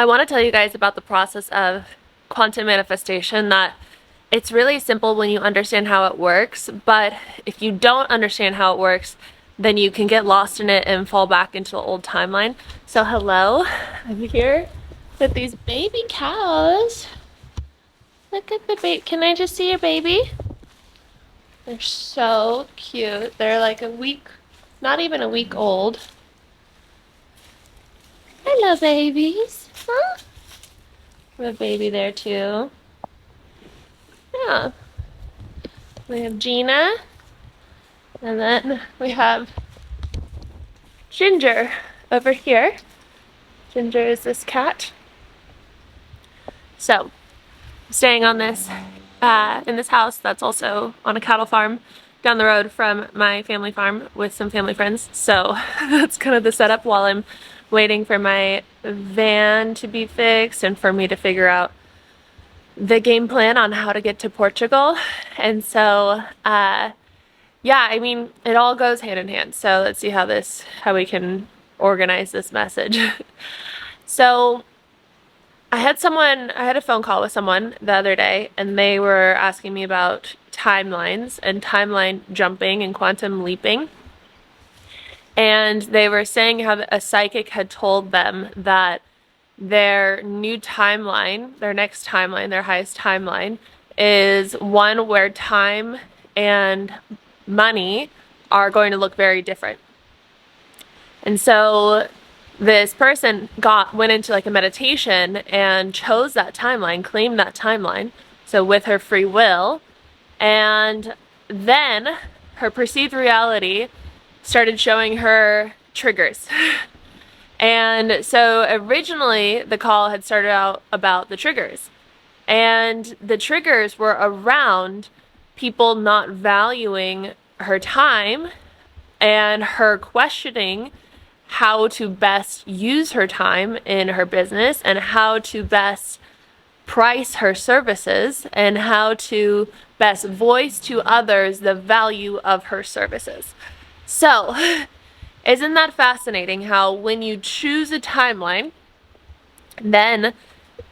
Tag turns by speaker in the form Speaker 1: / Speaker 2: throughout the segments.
Speaker 1: I want to tell you guys about the process of quantum manifestation, that it's really simple when you understand how it works, but if you don't understand how it works, then you can get lost in it and fall back into the old timeline. So hello, I'm here with these baby cows. Look at the baby. Can I just see your baby? They're so cute. They're like a week, not even a week old. Hello, babies. Huh? We have a baby there too. Yeah. We have Gina. And then we have Ginger over here. Ginger is this cat. So, staying on this, in this house that's also on a cattle farm down the road from my family farm with some family friends. So that's kind of the setup while I'm waiting for my van to be fixed and for me to figure out the game plan on how to get to Portugal. And so, yeah, I mean, it all goes hand in hand. So let's see how we can organize this message. So I had a phone call with someone the other day, and they were asking me about timelines and timeline jumping and quantum leaping. And they were saying how a psychic had told them that their new timeline, their next timeline, their highest timeline, is one where time and money are going to look very different. And so this person went into like a meditation and chose that timeline, claimed that timeline, so with her free will, and then her perceived reality started showing her triggers. And so originally the call had started out about the triggers, and the triggers were around people not valuing her time and her questioning how to best use her time in her business and how to best price her services and how to best voice to others the value of her services. So, isn't that fascinating how when you choose a timeline, then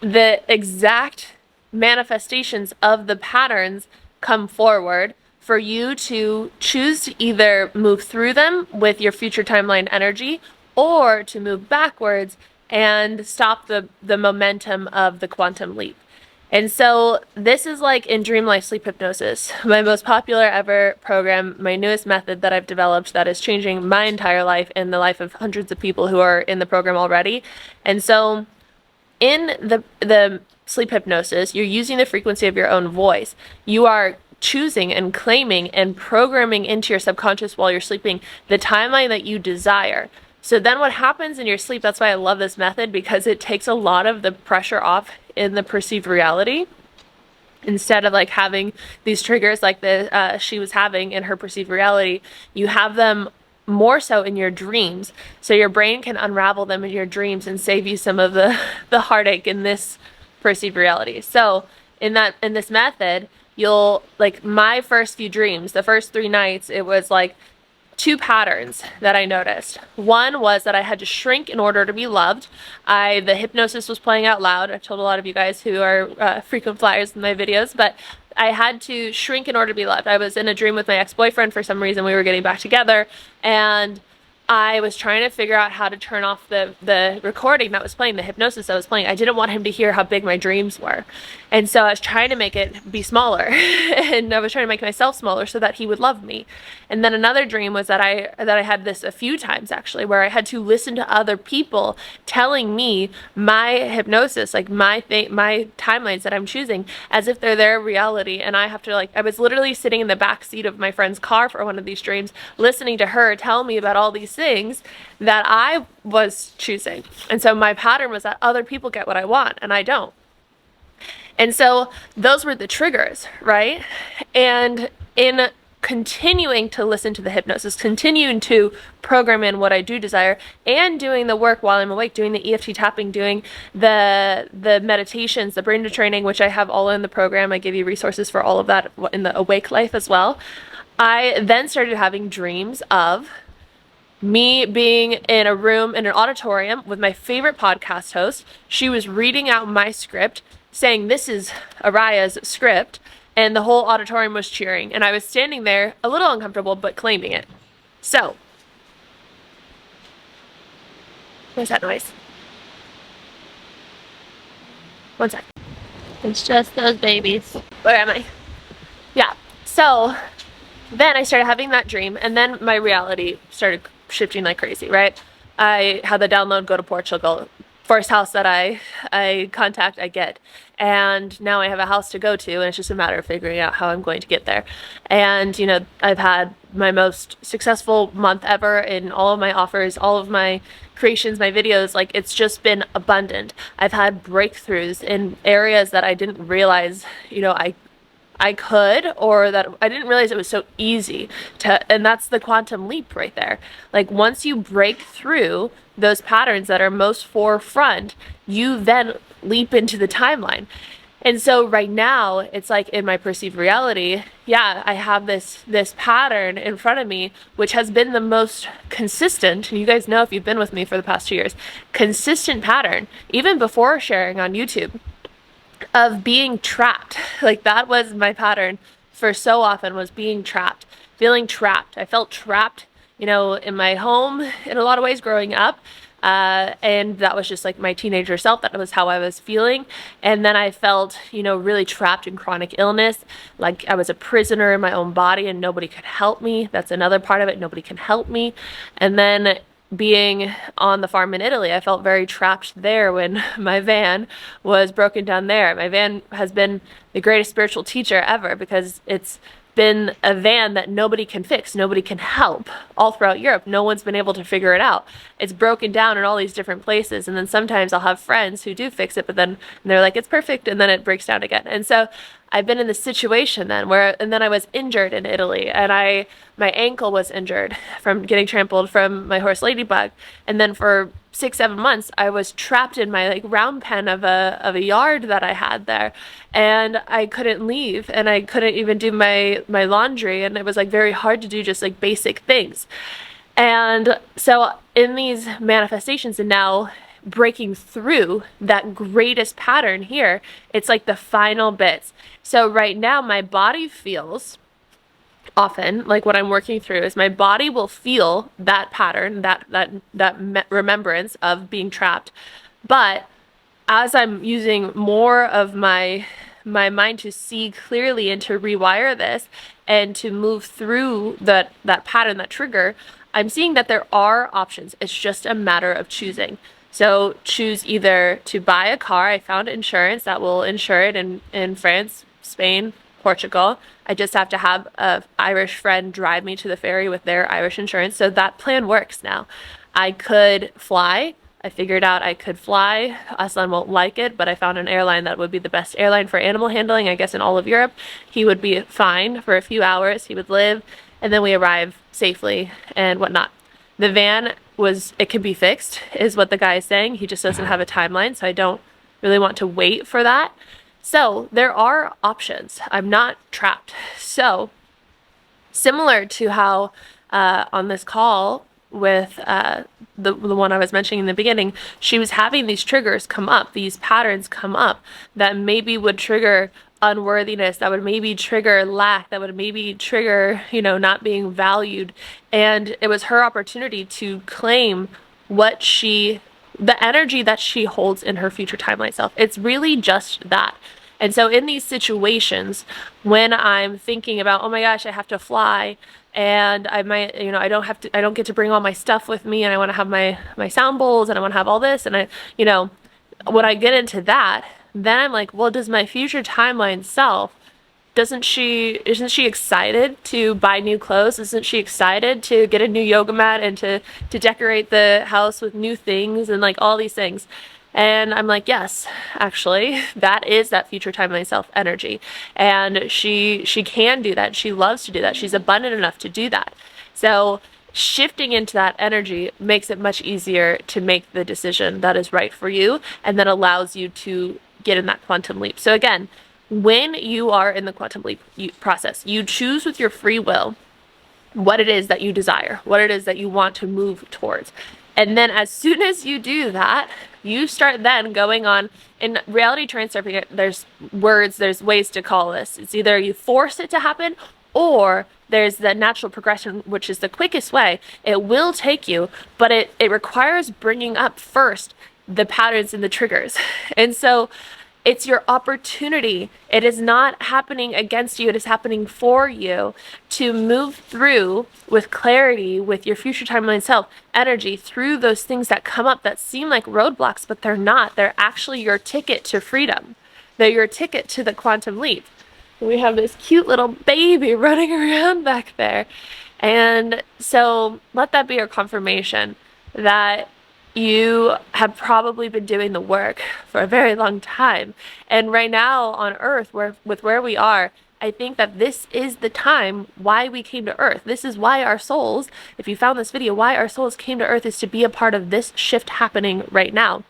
Speaker 1: the exact manifestations of the patterns come forward for you to choose to either move through them with your future timeline energy or to move backwards and stop the momentum of the quantum leap. And so this is like in Dream Life Sleep Hypnosis, my most popular ever program, my newest method that I've developed that is changing my entire life and the life of hundreds of people who are in the program already. And so in the sleep hypnosis, you're using the frequency of your own voice. You are choosing and claiming and programming into your subconscious while you're sleeping the timeline that you desire. So then what happens in your sleep, that's why I love this method, because it takes a lot of the pressure off in the perceived reality. Instead of like having these triggers like she was having in her perceived reality, you have them more so in your dreams. So your brain can unravel them in your dreams and save you some of the heartache in this perceived reality. So in this method, you'll, like, my first few dreams, the first 3 nights, it was like 2 patterns that I noticed. One was that I had to shrink in order to be loved. The hypnosis was playing out loud. I've told a lot of you guys who are frequent flyers in my videos, but I had to shrink in order to be loved. I was in a dream with my ex-boyfriend for some reason. We were getting back together, and I was trying to figure out how to turn off the recording that was playing, the hypnosis that was playing. I didn't want him to hear how big my dreams were. And so I was trying to make it be smaller. And I was trying to make myself smaller so that he would love me. And then another dream was that I had this a few times actually, where I had to listen to other people telling me my hypnosis, like my timelines that I'm choosing, as if they're their reality. And I have to, like, I was literally sitting in the back seat of my friend's car for one of these dreams, listening to her tell me about all these things that I was choosing. And so my pattern was that other people get what I want and I don't. And so those were the triggers, right? And in continuing to listen to the hypnosis, continuing to program in what I do desire, and doing the work while I'm awake, doing the EFT tapping, doing the meditations, the brain training, which I have all in the program. I give you resources for all of that in the awake life as well. I then started having dreams of me being in a room in an auditorium with my favorite podcast host. She was reading out my script, saying, "This is Araya's script," and the whole auditorium was cheering. And I was standing there, a little uncomfortable, but claiming it. So, what's that noise? One sec. It's just those babies. Where am I? Yeah. So then I started having that dream, and then my reality started shifting like crazy, right? I had the download, go to Portugal. First house that I contact, I get. And now I have a house to go to, and it's just a matter of figuring out how I'm going to get there. And, you know, I've had my most successful month ever in all of my offers, all of my creations, my videos. Like, it's just been abundant. I've had breakthroughs in areas that I didn't realize, you know, I could, or that I didn't realize it was so easy to, and that's the quantum leap right there. Like, once you break through those patterns that are most forefront, you then leap into the timeline. And so right now, it's like in my perceived reality, yeah, I have this pattern in front of me, which has been the most consistent, and you guys know if you've been with me for the past 2 years, consistent pattern, even before sharing on YouTube, of being trapped. Like, that was my pattern for so often, was being trapped, feeling trapped. I felt trapped, you know, in my home in a lot of ways growing up. And that was just like my teenager self. That was how I was feeling. And then I felt, you know, really trapped in chronic illness. Like I was a prisoner in my own body and nobody could help me. That's another part of it. Nobody can help me. And then being on the farm in Italy, I felt very trapped there when my van was broken down there. My van has been the greatest spiritual teacher ever, because it's been a van that nobody can fix, nobody can help. All throughout Europe, no one's been able to figure it out. It's broken down in all these different places, and then sometimes I'll have friends who do fix it, but then they're like, it's perfect, and then it breaks down again. And so I've been in this situation then where, and then I was injured in Italy, and my ankle was injured from getting trampled from my horse Ladybug, and then for 6-7 months I was trapped in my like round pen of a yard that I had there, and I couldn't leave, and I couldn't even do my laundry, and it was like very hard to do just like basic things. And so in these manifestations, and now breaking through that greatest pattern here, it's like the final bits. So right now my body feels, often, like what I'm working through is my body will feel that pattern, that remembrance of being trapped. But as I'm using more of my mind to see clearly and to rewire this and to move through that pattern, that trigger, I'm seeing that there are options. It's just a matter of choosing. So choose either to buy a car. I found insurance that will insure it in France, Spain, Portugal. I just have to have an Irish friend drive me to the ferry with their Irish insurance. So that plan works now. I could fly. I figured out I could fly. Aslan won't like it, but I found an airline that would be the best airline for animal handling, I guess, in all of Europe. He would be fine for a few hours. He would live, and then we arrive safely and whatnot. The van it can be fixed, is what the guy is saying. He just doesn't have a timeline, so I don't really want to wait for that. So there are options. I'm not trapped. So similar to how on this call with the one I was mentioning in the beginning, she was having these triggers come up, these patterns come up that maybe would trigger unworthiness, that would maybe trigger lack, that would maybe trigger, you know, not being valued. And it was her opportunity to claim the energy that she holds in her future timeline self. It's really just that. And so in these situations, when I'm thinking about, oh my gosh, I have to fly, and I might, you know, I don't get to bring all my stuff with me, and I want to have my sound bowls, and I want to have all this, and I, you know, when I get into that, then I'm like, well, does my future timeline self, isn't she excited to buy new clothes? Isn't she excited to get a new yoga mat and to decorate the house with new things and like all these things? And I'm like, yes, actually, that is that future timeline self energy. And she can do that. She loves to do that. She's abundant enough to do that. So shifting into that energy makes it much easier to make the decision that is right for you, and that allows you to get in that quantum leap. So again, when you are in the quantum leap process, you choose with your free will what it is that you desire, what it is that you want to move towards. And then as soon as you do that, you start then going on. In reality transurfing, there's words, there's ways to call this. It's either you force it to happen, or there's the natural progression, which is the quickest way. It will take you, but it requires bringing up first the patterns and the triggers. And so it's your opportunity. It is not happening against you. It is happening for you to move through with clarity, with your future timeline self, energy, through those things that come up that seem like roadblocks, but they're not. They're actually your ticket to freedom. They're your ticket to the quantum leap. We have this cute little baby running around back there. And so let that be your confirmation that you have probably been doing the work for a very long time. And right now on Earth, with where we are, I think that this is the time why we came to Earth. This is why our souls, if you found this video, why our souls came to Earth is to be a part of this shift happening right now.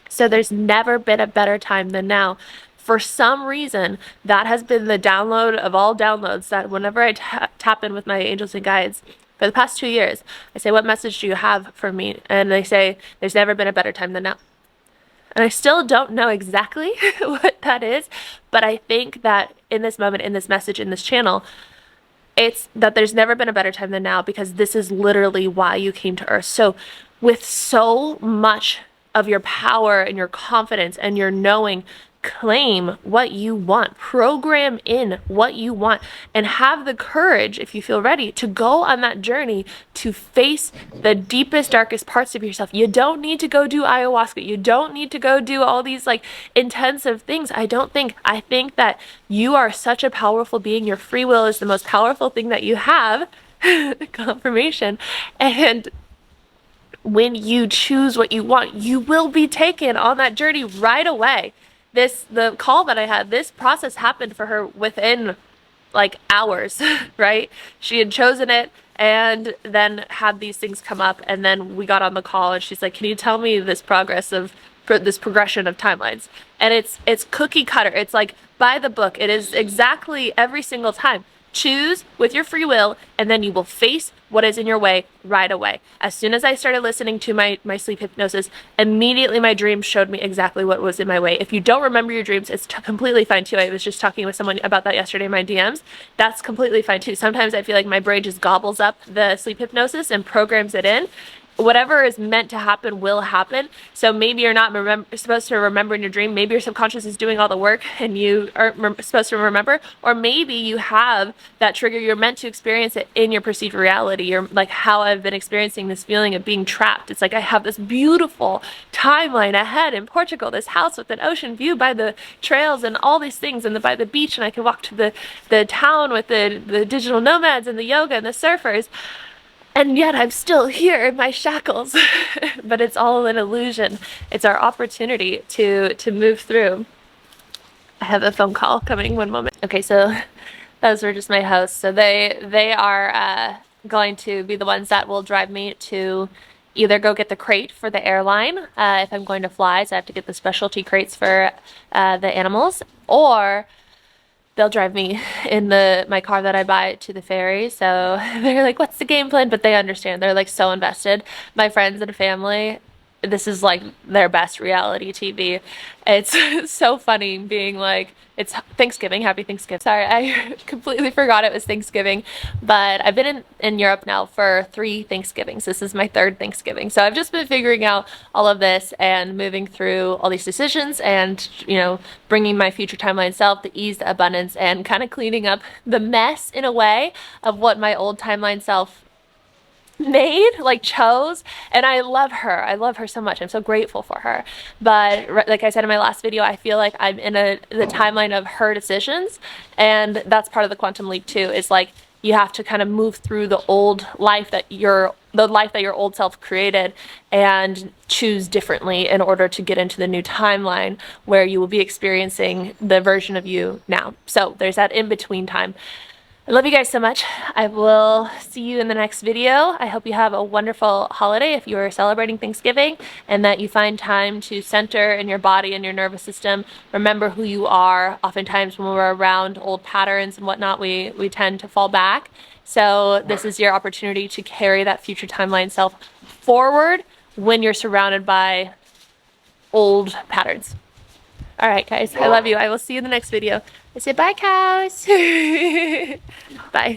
Speaker 1: So there's never been a better time than now. For some reason, that has been the download of all downloads, that whenever I tap in with my angels and guides for the past 2 years, I say, what message do you have for me? And they say, there's never been a better time than now. And I still don't know exactly what that is, but I think that in this moment, in this message, in this channel, it's that there's never been a better time than now, because this is literally why you came to Earth. So with so much of your power and your confidence and your knowing, claim what you want, program in what you want, and have the courage, if you feel ready, to go on that journey to face the deepest, darkest parts of yourself. You don't need to go do ayahuasca. You don't need to go do all these like intensive things. I think that you are such a powerful being. Your free will is the most powerful thing that you have. Confirmation. And when you choose what you want, you will be taken on that journey right away. The call that I had, this process happened for her within like hours, right? She had chosen it and then had these things come up, and then we got on the call and she's like, can you tell me this progression of timelines? And it's cookie cutter. It's like by the book. It is exactly every single time. Choose with your free will, and then you will face what is in your way right away. As soon as I started listening to my sleep hypnosis, immediately my dreams showed me exactly what was in my way. If you don't remember your dreams, it's completely fine too. I was just talking with someone about that yesterday in my DMs. That's completely fine too. Sometimes I feel like my brain just gobbles up the sleep hypnosis and programs it in. Whatever is meant to happen will happen. So maybe you're not supposed to remember in your dream. Maybe your subconscious is doing all the work and you aren't supposed to remember. Or maybe you have that trigger. You're meant to experience it in your perceived reality. You're like how I've been experiencing this feeling of being trapped. It's like I have this beautiful timeline ahead in Portugal, this house with an ocean view by the trails and all these things, and by the beach, and I can walk to the town with the digital nomads and the yoga and the surfers. And yet I'm still here in my shackles. But it's all an illusion. It's our opportunity to move through. I have a phone call coming, one moment. Okay, so those were just my hosts. So they are going to be the ones that will drive me to either go get the crate for the airline if I'm going to fly, so I have to get the specialty crates for the animals, or they'll drive me in my car that I buy to the ferry. So they're like, what's the game plan? But they understand. They're like so invested. My friends and family, this is like their best reality TV. It's so funny being like, it's Thanksgiving, happy Thanksgiving. Sorry, I completely forgot it was Thanksgiving, but I've been in Europe now for 3 Thanksgivings. This is my 3rd Thanksgiving. So I've just been figuring out all of this and moving through all these decisions and, you know, bringing my future timeline self, the ease, the abundance, and kind of cleaning up the mess in a way of what my old timeline self chose. And I love her so much. I'm so grateful for her, but like I said in my last video, I feel like I'm in the timeline of her decisions, and that's part of the quantum leap too. Is like you have to kind of move through the old life that your old self created and choose differently in order to get into the new timeline where you will be experiencing the version of you now. So there's that in between time. I love you guys so much. I will see you in the next video. I hope you have a wonderful holiday if you are celebrating Thanksgiving, and that you find time to center in your body and your nervous system. Remember who you are. Oftentimes when we're around old patterns and whatnot, we tend to fall back. So this is your opportunity to carry that future timeline self forward when you're surrounded by old patterns. All right, guys, I love you. I will see you in the next video. I say bye, cows. Bye.